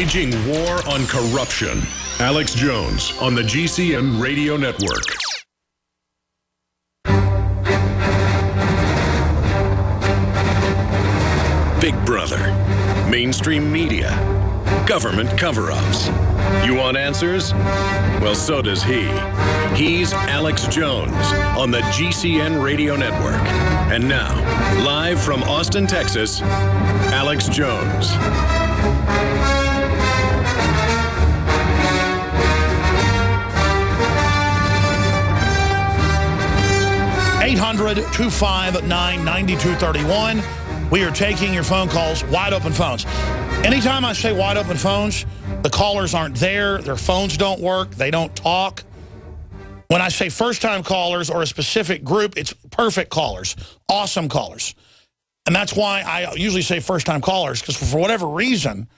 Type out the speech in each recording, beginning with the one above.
Waging war on corruption. Alex Jones on the GCN Radio Network. Big Brother, mainstream media, government cover-ups. You want answers? Well, so does he. He's Alex Jones on the GCN Radio Network. And now, live from Austin, Texas, Alex Jones. 800-259-9231. We are taking your phone calls, wide open phones. Anytime I say wide open phones, the callers aren't there, their phones don't work, they don't talk. When I say first-time callers or a specific group, it's perfect callers, awesome callers. And that's why I usually say first-time callers, because for whatever reason,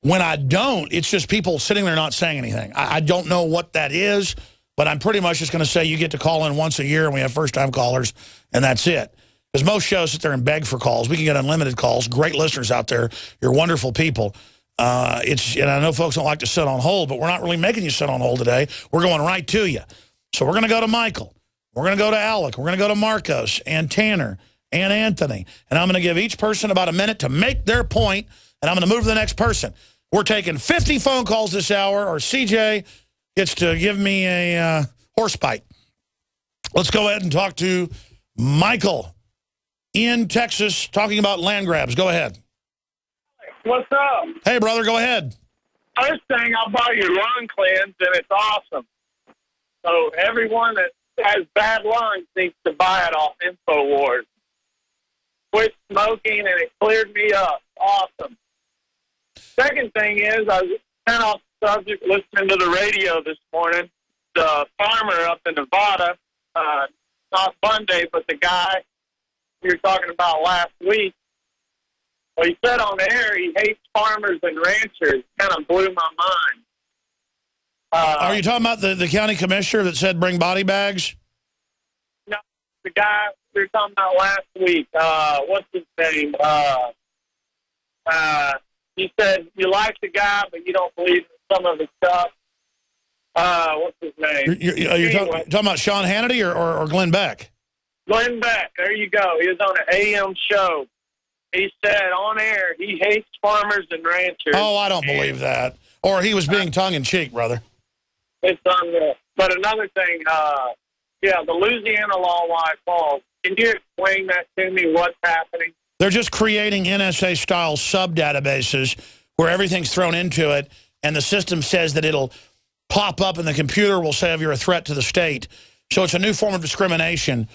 when I don't, it's just people sitting there not saying anything. I don't know what that is, but I'm pretty much just going to say you get to call in once a year and we have first-time callers, and that's it. Because most shows sit there and beg for calls. We can get unlimited calls. Great listeners out there. You're wonderful people. And I know folks don't like to sit on hold, but we're not really making you sit on hold today. We're going right to you. So we're going to go to Michael. We're going to go to Alec. We're going to go to Marcos and Tanner and Anthony. And I'm going to give each person about a minute to make their point, and I'm going to move to the next person. We're taking 50 phone calls this hour, or CJ gets to give me a horse bite. Let's go ahead and talk to Michael in Texas, talking about land grabs. Go ahead. What's up? Hey, brother, go ahead. First thing, I'll buy your lung cleanse, and it's awesome. So everyone that has bad lungs needs to buy it off InfoWars. Quit smoking, and it cleared me up. Awesome. Second thing is, I was kind of off the subject listening to the radio this morning. The farmer up in Nevada, not Monday, but the guy we were talking about last week, well, he said on the air he hates farmers and ranchers. Kind of blew my mind. Are you talking about the county commissioner that said bring body bags? No, the guy we were talking about last week. What's his name? He said you like the guy, but you don't believe in some of his stuff. What's his name? You're talking about Sean Hannity or Glenn Beck? Glenn Beck. There you go. He was on an AM show. He said on air he hates farmers and ranchers. Oh, I don't believe that. Or he was being tongue-in-cheek, brother. It's unreal. But another thing, the Louisiana law, why it falls. Can you explain that to me, what's happening? They're just creating NSA-style sub-databases where everything's thrown into it, and the system says that it'll pop up and the computer will say if you're a threat to the state. So it's a new form of discrimination,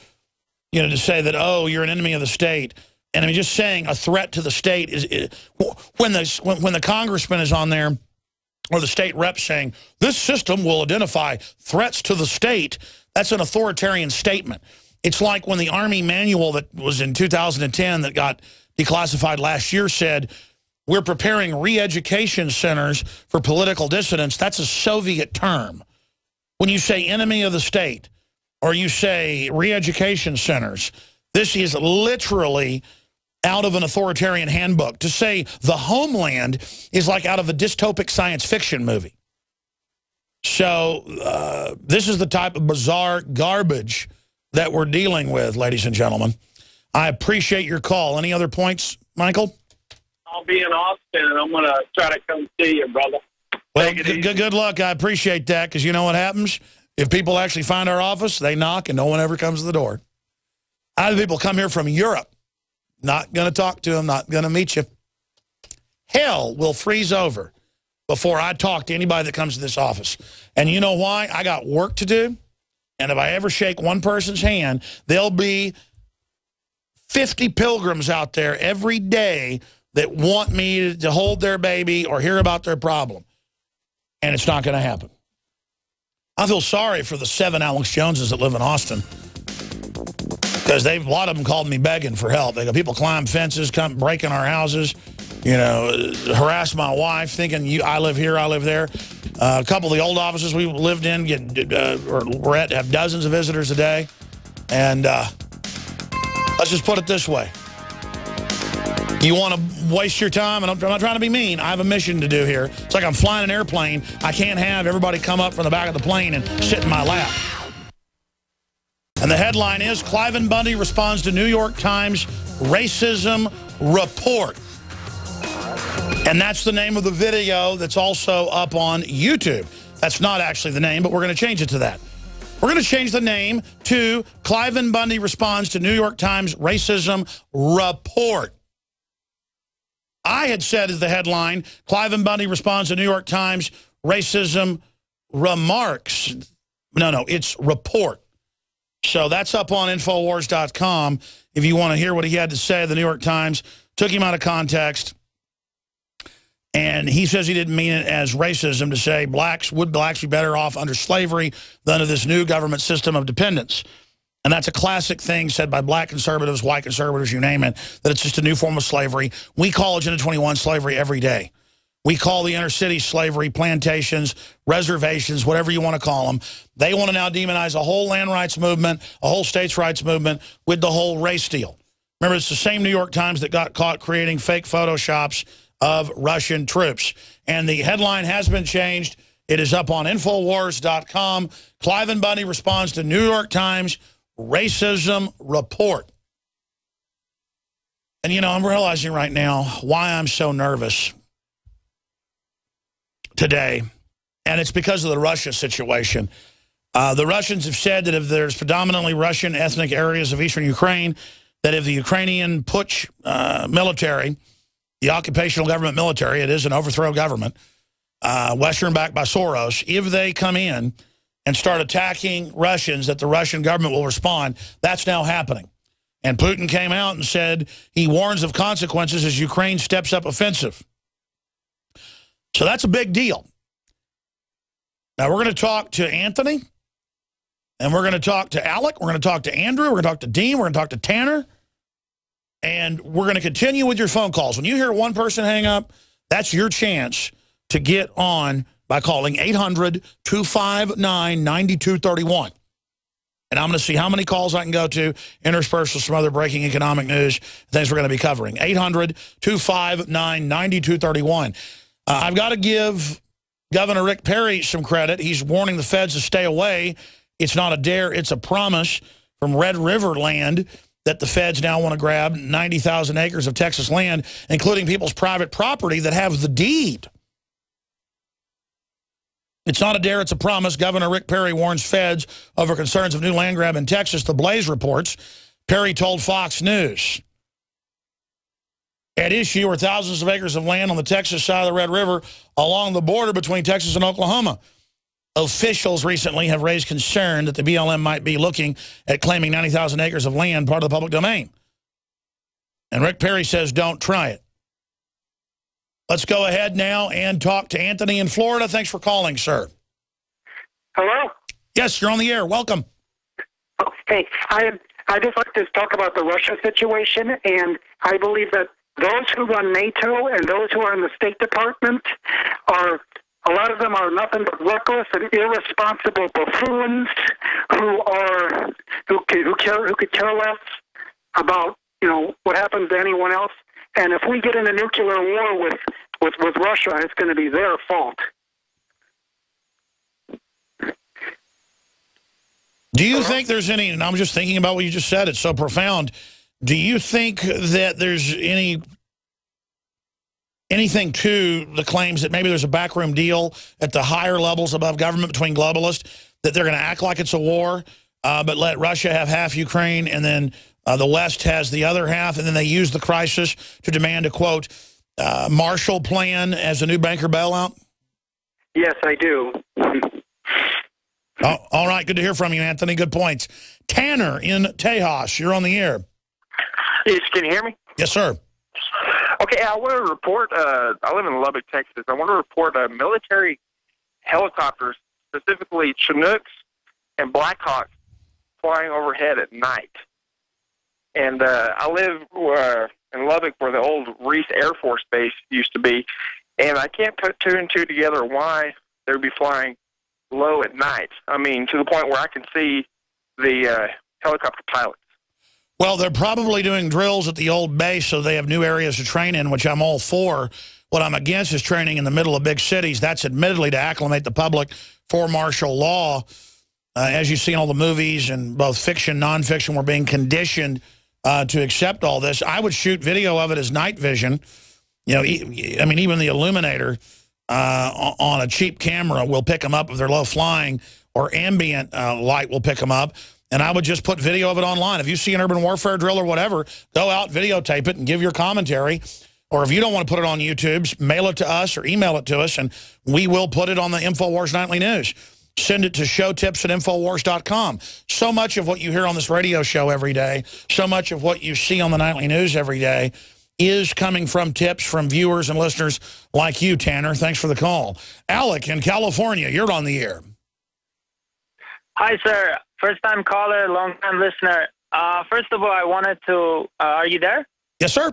you know, to say that, oh, you're an enemy of the state. And I'm just saying a threat to the state is when the congressman is on there or the state rep saying this system will identify threats to the state, that's an authoritarian statement. It's like when the Army manual that was in 2010 that got declassified last year said we're preparing re-education centers for political dissidents. That's a Soviet term. When you say enemy of the state or you say re-education centers, this is literally out of an authoritarian handbook. To say the homeland is like out of a dystopic science fiction movie. So this is the type of bizarre garbage that we're dealing with, ladies and gentlemen. I appreciate your call. Any other points, Michael? I'll be in Austin, and I'm going to try to come see you, brother. Well, good luck. I appreciate that, because you know what happens? If people actually find our office, they knock, and no one ever comes to the door. I have people come here from Europe. Not going to talk to them, not going to meet you. Hell will freeze over before I talk to anybody that comes to this office. And you know why? I got work to do. And if I ever shake one person's hand, there'll be 50 pilgrims out there every day that want me to hold their baby or hear about their problem. And it's not going to happen. I feel sorry for the 7 Alex Joneses that live in Austin. Because a lot of them called me begging for help. They go, people climb fences, come breaking our houses, you know, harass my wife, thinking I live here, I live there. A couple of the old offices we lived in have dozens of visitors a day. And let's just put it this way. You want to waste your time, and I'm not trying to be mean. I have a mission to do here. It's like I'm flying an airplane. I can't have everybody come up from the back of the plane and sit in my lap. And the headline is, Cliven Bundy responds to New York Times racism report. And that's the name of the video that's also up on YouTube. That's not actually the name, but we're going to change it to that. We're going to change the name to Cliven Bundy responds to New York Times racism report. I had said as the headline, Cliven Bundy responds to New York Times racism remarks. No, it's report. So that's up on Infowars.com if you want to hear what he had to say. The New York Times took him out of context, and he says he didn't mean it as racism to say would blacks be better off under slavery than under this new government system of dependence. And that's a classic thing said by black conservatives, white conservatives, you name it, that it's just a new form of slavery. We call Agenda 21 slavery every day. We call the inner city slavery, plantations, reservations, whatever you want to call them. They want to now demonize a whole land rights movement, a whole states' rights movement with the whole race deal. Remember, it's the same New York Times that got caught creating fake photoshops of Russian troops. And the headline has been changed. It is up on Infowars.com. Cliven Bundy responds to New York Times racism report. And, you know, I'm realizing right now why I'm so nervous today, and it's because of the Russia situation. The Russians have said that if there's predominantly Russian ethnic areas of eastern Ukraine, that if the Ukrainian Putsch military, the occupational government military, it is an overthrow government, Western-backed by Soros, if they come in and start attacking Russians, that the Russian government will respond. That's now happening. And Putin came out and said he warns of consequences as Ukraine steps up offensive. So that's a big deal. Now, we're going to talk to Anthony, and we're going to talk to Alec, we're going to talk to Andrew, we're going to talk to Dean, we're going to talk to Tanner, and we're going to continue with your phone calls. When you hear one person hang up, that's your chance to get on by calling 800-259-9231. And I'm going to see how many calls I can go to, interspersed with some other breaking economic news, things we're going to be covering. 800-259-9231. I've got to give Governor Rick Perry some credit. He's warning the feds to stay away. It's not a dare, it's a promise from Red River land that the feds now want to grab 90,000 acres of Texas land, including people's private property that have the deed. It's not a dare, it's a promise. Governor Rick Perry warns feds over concerns of new land grab in Texas. The Blaze reports. Perry told Fox News. At issue are thousands of acres of land on the Texas side of the Red River along the border between Texas and Oklahoma. Officials recently have raised concern that the BLM might be looking at claiming 90,000 acres of land, part of the public domain. And Rick Perry says, don't try it. Let's go ahead now and talk to Anthony in Florida. Thanks for calling, sir. Hello? Yes, you're on the air. Welcome. Hey, I'd just like to talk about the Russia situation, and I believe that those who run NATO and those who are in the State Department a lot of them are nothing but reckless and irresponsible buffoons who could care less about, you know, what happens to anyone else. And if we get in a nuclear war with Russia, it's going to be their fault. Do you think there's any, and I'm just thinking about what you just said, it's so profound. Do you think that there's anything to the claims that maybe there's a backroom deal at the higher levels above government between globalists, that they're going to act like it's a war, but let Russia have half Ukraine, and then the West has the other half, and then they use the crisis to demand a, quote, Marshall Plan as a new banker bailout? Yes, I do. Oh, all right, good to hear from you, Anthony. Good points. Tanner in Tejas, you're on the air. Yes, can you hear me? Yes, sir. Okay, I want to report, I live in Lubbock, Texas. I want to report military helicopters, specifically Chinooks and Blackhawks, flying overhead at night. And I live in Lubbock where the old Reese Air Force Base used to be, and I can't put two and two together why they would be flying low at night. I mean, to the point where I can see the helicopter pilots. Well, they're probably doing drills at the old base so they have new areas to train in, which I'm all for. What I'm against is training in the middle of big cities. That's admittedly to acclimate the public for martial law. As you see in all the movies and both fiction, nonfiction, we're being conditioned to accept all this. I would shoot video of it as night vision. You know, I mean, even the Illuminator on a cheap camera will pick them up if they're low flying, or ambient light will pick them up. And I would just put video of it online. If you see an urban warfare drill or whatever, go out, videotape it, and give your commentary. Or if you don't want to put it on YouTube, mail it to us or email it to us, and we will put it on the InfoWars Nightly News. Send it to showtips@infowars.com. So much of what you hear on this radio show every day, so much of what you see on the Nightly News every day is coming from tips from viewers and listeners like you, Tanner. Thanks for the call. Alec in California, you're on the air. Hi, sir. First-time caller, long-time listener. First of all, I wanted to... are you there? Yes, sir.